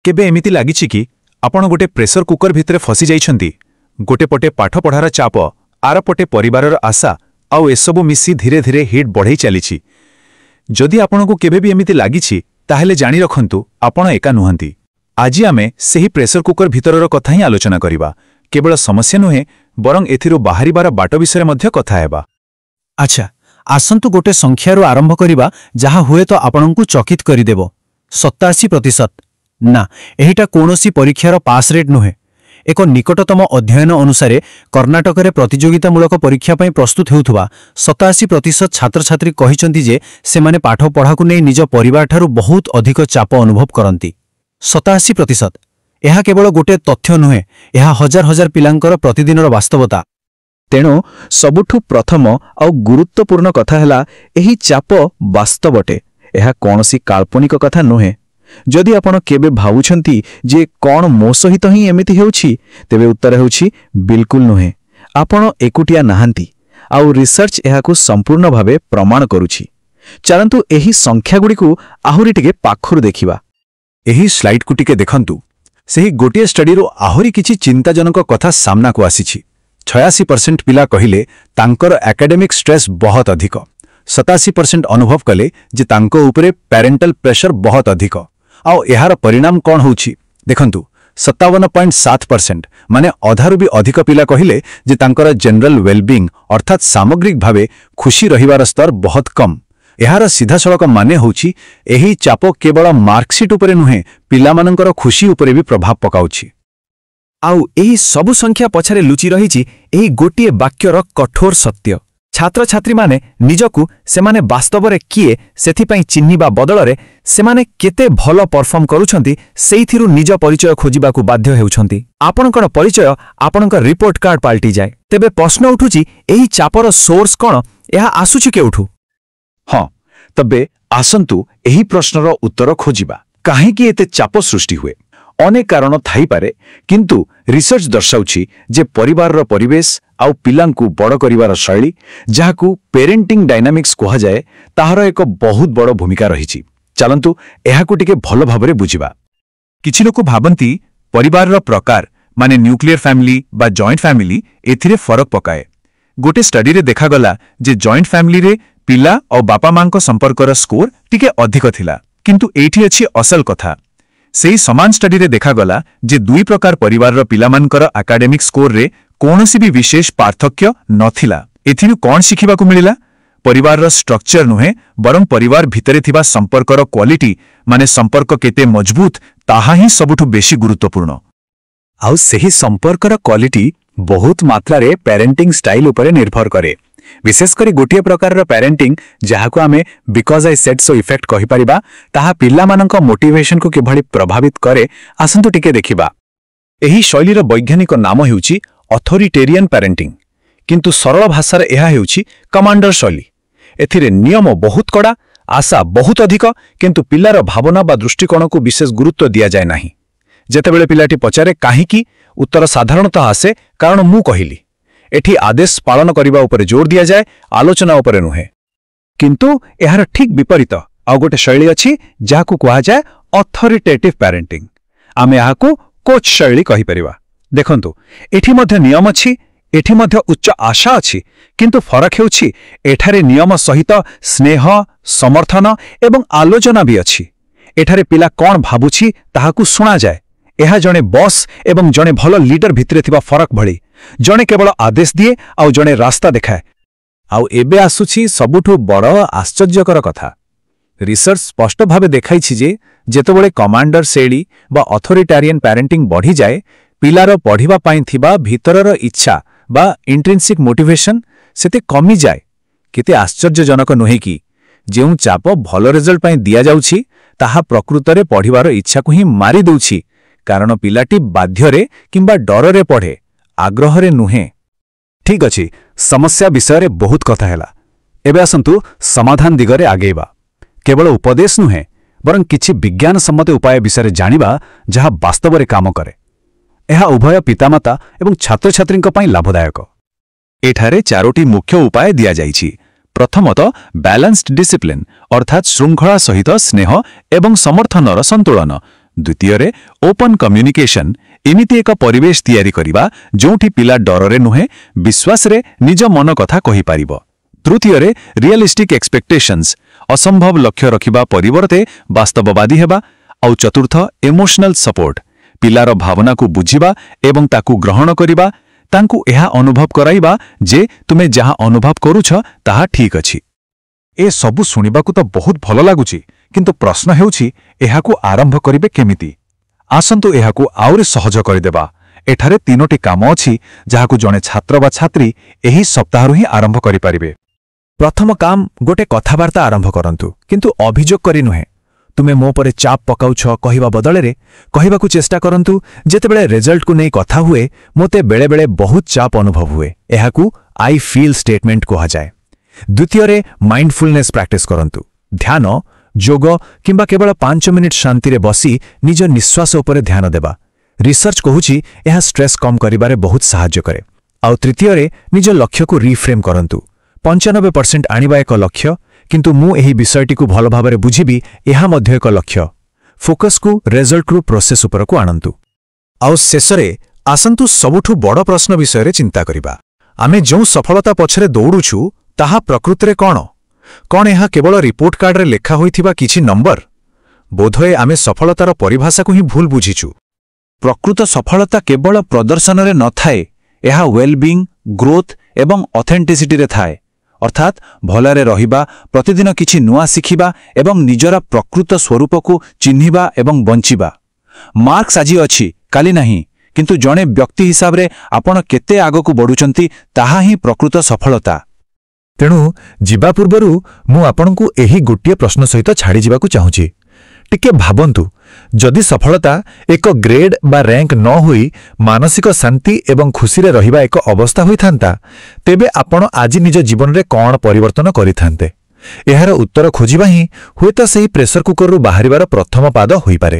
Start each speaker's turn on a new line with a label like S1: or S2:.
S1: केबे एमिति लागिछि कि आपण गोटे प्रेशर कुकर भितरे फसी जाइछन्ती। गोटे पटे पाठ पढ़ार चाप, आर पटे परिवारर आशा, आउ एसबु मिसी धीरे धीरे हिट बढ़ई चलीछि। जदि आपणको केबे भी एमिति लागिछि ताहेले जानि रखन्तु आपण एका नुहंती। आज आमे सेही प्रेशर कुकर भितरर कथा ही आलोचना करिबा। केवल समस्या नुहे बरং एथिरो बाहरिबार बाट विषय मध्य कथा हेबा।
S2: अच्छा, आसंतु गोटे संख्यारु आरंभ करिबा जहा हुए तो आपणको चकित करिदेबो। 87%। ना, एहिटा कोनोसी परीक्षार पास रेट नुहे। एक निकटतम अध्ययन अनुसारे कर्नाटक रे प्रतियोगितामूलक परीक्षा पई प्रस्तुत हेउथुबा 87% छात्र छात्री कहिसंती जे सेमाने पाठ पढ़ाकु नै निज परिवार ठारू बहुत अधिक चाप अनुभव करंती। 87%। एहा केवल गोटे तथ्य नुहे, एहा हजार हजार पिलांकर प्रतिदिनर वास्तवता।
S3: तेणु सबुठु प्रथम आउ गुरुत्वपूर्ण कथा हैला एही चाप वास्तवटे, एहा कोनोसी काल्पनिक कथा नुहे। जदि आपण केबे भावुछंती जे कोन मो सहित ही एमिति हेउछि, तेबे उत्तर हेउछि बिल्कुल नुहे। आपण एकुटिया नाहांती, आउ रिसर्च एहाकु संपूर्ण भावे प्रमाण करूछि। चलंतु एही संख्या गुडीकु आहुरी टिके पाखरु देखिबा।
S1: एही स्लाइड को टिके देखंतु। सेही गोटे स्टडीरो आहुरी किछि चिंताजनक कथा सामना को आसीछि। 86% पिला कहिले तांकर एकेडमिक स्ट्रेस बहुत अधिक। 87% अनुभव कले जे तांको उपरे पेरेंटल प्रेशर बहुत अधिक। आउ एहार परिणाम कौन होउछि देखंतु। 57.7% माने अधारु भी अधिक पिला कहिले जे तांकर जनरल वेलबीइंग अर्थात सामग्रिक भावे खुशी रहिबार स्तर बहुत कम। एहार सीधासळक माने होउछि एही चाप केवल मार्कशीट उपरे नुहे, पिलामानंकर खुशी उपरे भी प्रभाव पकाउछि।
S2: आउ एही सबु संख्या पछारे लुचि रहिछि एही गोटिए वाक्यर कठोर सत्य। छात्र छात्री माने निजकु सेमाने वास्तवरे किए सेथिपई चिन्हिबा बदलरे सेमाने केते भलो परफॉर्म करूछंती सेइथिरु निज परिचय खोजिबाकु बाध्य हेउछंती। आपणकर परिचय आपणकर रिपोर्ट कार्ड पाल्टी जाय। तेबे प्रश्न उठुछि एही चापर सोर्स कोन, एहा आसुछि केउठु?
S1: हाँ, तबे आसंतु एही प्रश्नर उत्तर खोजिबा। काहेकि एते चाप सृष्टि हुए? अनेक कारण थाई पारे, किंतु रिसर्च दर्शाउछि जे परिवारर परिवेश आउ पिलांकु बड़ करिवार शैली, जाहाकु पेरेंटिंग डायनामिक्स कहा जाए, ताहार एक बहुत बड़ भूमिका रहिछि। चलंतु एहाकु टिके भलो भाबरे बुझिबा। किछि लोक भाबंती परिवारर प्रकार माने न्यूक्लियर फैमिली बा जॉइंट फैमिली एथिरे फरक पकाए। गोटे स्टडी रे देखा गला जे जॉइंट फैमिली रे पिला और बापा मांको संपर्कर स्कोर टिके अधिक थिला, किंतु एठी अछि असल कथा। सेही समान स्टडी रे देखा गला जे दुई प्रकार परिवारर पिलामानकर एकेडमिक स्कोर रे कोनोसी भी विशेष पार्थक्य नथिला। एथिनु कोन शिखिबाकु मिलिला? परिवारर स्ट्रक्चर नुहे बरং परिवार भितरे थिबा संपर्कर क्वालिटी माने संपर्क केते मजबूत ताहा ही सबुठु बेसी गुरुत्वपूर्ण।
S3: आउ सेही संपर्कर क्वालिटी बहुत मात्रा रे पेरेंटिंग स्टाइल उपरे निर्भर करे। विशेषकर गोटे प्रकार पेरेंटिंग जहाको आमे because I said so effect कहि परिबा, ताहा पिल्ला मानक मोटिवेशन को किभଳି प्रभावित करे आसंतु टिके देखिबा। एही शैलीर वैज्ञानिक नाम हेउची अथॉरिटेरियन पेरेंटिंग, किंतु सरल भाषा रे एहा हेउची कमांडर शैली। एथिरे नियम बहुत कड़ा, आशा बहुत अधिक, किंतु पिल्लार भावना बा दृष्टिकोण को विशेष गुरुत्व दिया जाय नाही। जेतेबेले पिलाटी पचारे काहेकि, उत्तर साधारणतः आसे कारण मु कहिली। एठी आदेश पालन करिबा उपरे जोर दिया जाए, आलोचना उपरे नुहे। किंतु एहार ठीक विपरीत आउ गोटे शैली अछि जाहाकु कहा जाए अथॉरिटेटिव पेरेंटिंग। आमे एहाकु कोच शैली कहि परिबा। देखंतु एठी मध्य नियम अछि, एठी मध्य उच्च आशा अछि, किंतु फरक हेउछि एठारे नियम सहित स्नेह, समर्थन एवं आलोचना भी अछि। एठारे पिला कोन भाबुछि ताहाकु सुना जाए। एहा जणे बॉस एवं जणे भलो लीडर भितरे थिबा फरक भଳି। जणे केवल आदेश दिए आउ जणे रास्ता देखाए।
S1: आउ एबे आसुछि सबुठु बड़ आश्चर्यकर कथा। रिसर्च स्पष्ट भावे देखाइछि जे जेतेबेले कमांडर शैली बा अथॉरिटेरियन पेरेंटिंग बढ़ी जाए, पिलार पढ़िबा पाई थिबा भीतरर इच्छा बा इंट्रिंसिक मोटिवेशन सेते कमी जाए। केते आश्चर्यजनक नुहे कि जेउ चाप भलो रिजल्ट पाई दिया जाउछि ताहा प्रकृतरे पढ़िबार इच्छा को ही मारी दउछि, कारण पिलाटी बाध्यरे किंबा डररे पढ़े, आग्रहरे नुहे।
S3: ठीक अछि, समस्या विषय रे बहुत कथा हैला। एबे आसंतु समाधान दिगरे आगेबा। केवल उपदेश नुहे बरं किछि विज्ञान सम्मत उपाय विषय जानिबा जहा वास्तव रे काम करे। एहा उभय पितामाता एवं छात्र छात्रींक पई लाभदायक।
S1: एठारे चारोटी मुख्य उपाय दिया जाइछि। प्रथमतः बैलेंस्ड डिसिप्लिन अर्थात श्रृंखला सहित स्नेह एवं समर्थनर संतुलन। ଦ୍ୱିତୀୟରେ ଓପନ୍ କମ୍ୟୁନିକେସନ୍ ଏମିତି ଏକ ପରିବେଶ ତିଆରି କରିବା ଯେଉଁଠି ପିଲା ଡରରେ ନୁହେଁ ବିଶ୍ୱାସରେ ନିଜ ମନ କଥା କହିପାରିବ। ତୃତୀୟରେ ରିଅଲିଷ୍ଟିକ୍ ଏକ୍ସପେକ୍ଟେସନ୍ସ ଅସମ୍ଭବ ଲକ୍ଷ୍ୟ ରଖିବା ପରିବର୍ତ୍ତେ ବାସ୍ତବବାଦୀ ହେବା। ଆଉ ଚତୁର୍ଥ ଇମୋସନାଲ ସପୋର୍ଟ ପିଲାର ଭାବନାକୁ ବୁଝିବା ଏବଂ ତାକୁ ଗ୍ରହଣ କରିବା, ତାଙ୍କୁ ଏହା ଅନୁଭବ କରାଇବା ଯେ ତୁମେ ଯାହା ଅନୁଭବ କରୁଛ ତାହା ଠିକ୍ ଅଛି। ଏ ସବୁ ଶୁଣିବାକୁ ତ ବହୁତ ଭଲ ଲାଗୁଛି, କିନ୍ତୁ ପ୍ରଶ୍ନ ହେଉଛି ଏହାକୁ ଆରମ୍ଭ କରିବେ କେମିତି? ଆସନ୍ତୁ ଏହାକୁ ଆହୁରି ସହଜ କରିଦେବା। ଏଠାରେ 3ଟି କାମ ଅଛି ଯାହାକୁ ଜଣେ ଛାତ୍ର ବା ଛାତ୍ରୀ ଏହି ସପ୍ତାହରୁ ହିଁ ଆରମ୍ଭ କରିପାରିବେ। ପ୍ରଥମ କାମ, ଗୋଟେ କଥାବାର୍ତ୍ତା ଆରମ୍ଭ କରନ୍ତୁ, କିନ୍ତୁ ଅଭିଯୋଗ କରି ନୁହେଁ। ତୁମେ ମୋ ପରେ ଚାପ ପକାଉଛ କହିବା ବଦଳରେ କହିବାକୁ ଚେଷ୍ଟା କରନ୍ତୁ, ଯେତେବେଳେ ରେଜଲ୍ଟକୁ ନେଇ କଥା ହୁଏ ମୋତେ ବେଳେବେଳେ ବହୁତ ଚାପ ଅନୁଭବ ହୁଏ। ଏହାକୁ ଆଇ ଫିଲ୍ ଷ୍ଟେଟମେଣ୍ଟ କୁହାଯାଏ। ଦ୍ୱିତୀୟରେ ମାଇଣ୍ଡଫୁଲନେସ୍ ପ୍ରାକ୍ଟିସ୍ କରନ୍ତୁ। ଧ୍ୟାନ, ଯୋଗ କିମ୍ବା କେବଳ 5 ମିନିଟ୍ ଶାନ୍ତିରେ ବସି ନିଜ ନିଶ୍ୱାସ ଉପରେ ଧ୍ୟାନ ଦେବା। ରିସର୍ଚ୍ଚ କହୁଛି ଏହା ଷ୍ଟ୍ରେସ୍ କମ୍ କରିବାରେ ବହୁତ ସାହାଯ୍ୟ କରେ। ଆଉ ତୃତୀୟରେ ନିଜ ଲକ୍ଷ୍ୟକୁ ରିଫ୍ରେମ୍ କରନ୍ତୁ। 95% ଆଣିବା ଏକ ଲକ୍ଷ୍ୟ, କିନ୍ତୁ ମୁଁ ଏହି ବିଷୟଟିକୁ ଭଲ ଭାବରେ ବୁଝିବି ଏହା ମଧ୍ୟ ଏକ ଲକ୍ଷ୍ୟ। ଫୋକସ୍କୁ ରେଜଲ୍ଟରୁ ପ୍ରୋସେସ୍ ଉପରକୁ ଆଣନ୍ତୁ। ଆଉ ଶେଷରେ ଆସନ୍ତୁ ସବୁଠୁ ବଡ଼ ପ୍ରଶ୍ନ ବିଷୟରେ ଚିନ୍ତା କରିବା। ଆମେ ଯେଉଁ ସଫଳତା ପଛରେ ଦୌଡ଼ୁଛୁ ତାହା ପ୍ରକୃତରେ କ'ଣ? କ'ଣ ଏହା କେବଳ ରିପୋର୍ଟ କାର୍ଡରେ ଲେଖା ହୋଇଥିବା କିଛି ନମ୍ବର? ବୋଧହୁଏ ଆମେ ସଫଳତାର ପରିଭାଷାକୁ ହିଁ ଭୁଲ ବୁଝିଛୁ। ପ୍ରକୃତ ସଫଳତା କେବଳ ପ୍ରଦର୍ଶନରେ ନଥାଏ, ଏହା ୱେଲବିଂ, ଗ୍ରୋଥ୍ ଏବଂ ଅଥେଣ୍ଟିସିଟିରେ ଥାଏ। ଅର୍ଥାତ୍ ଭଲରେ ରହିବା, ପ୍ରତିଦିନ କିଛି ନୂଆ ଶିଖିବା ଏବଂ ନିଜର ପ୍ରକୃତ ସ୍ୱରୂପକୁ ଚିହ୍ନିବା ଏବଂ ବଞ୍ଚିବା। ମାର୍କସ୍ ଆଜି ଅଛି, କାଲି ନାହିଁ, କିନ୍ତୁ ଜଣେ ବ୍ୟକ୍ତି ହିସାବରେ ଆପଣ କେତେ ଆଗକୁ ବଢ଼ୁଛନ୍ତି ତାହା ହିଁ ପ୍ରକୃତ ସଫଳତା। ତେଣୁ ଯିବା ପୂର୍ବରୁ ମୁଁ ଆପଣଙ୍କୁ ଏହି ଗୋଟିଏ ପ୍ରଶ୍ନ ସହିତ ଛାଡ଼ିଯିବାକୁ ଚାହୁଁଛି। ଟିକେ ଭାବନ୍ତୁ, ଯଦି ସଫଳତା ଏକ ଗ୍ରେଡ୍ ବା ର୍ୟାଙ୍କ ନ ହୋଇ ମାନସିକ ଶାନ୍ତି ଏବଂ ଖୁସିରେ ରହିବା ଏକ ଅବସ୍ଥା ହୋଇଥାନ୍ତା, ତେବେ ଆପଣ ଆଜି ନିଜ ଜୀବନରେ କ'ଣ ପରିବର୍ତ୍ତନ କରିଥାନ୍ତେ? ଏହାର ଉତ୍ତର ଖୋଜିବା ହିଁ ହୁଏତ ସେହି ପ୍ରେସର କୁକରରୁ ବାହାରିବାର ପ୍ରଥମ ପାଦ ହୋଇପାରେ।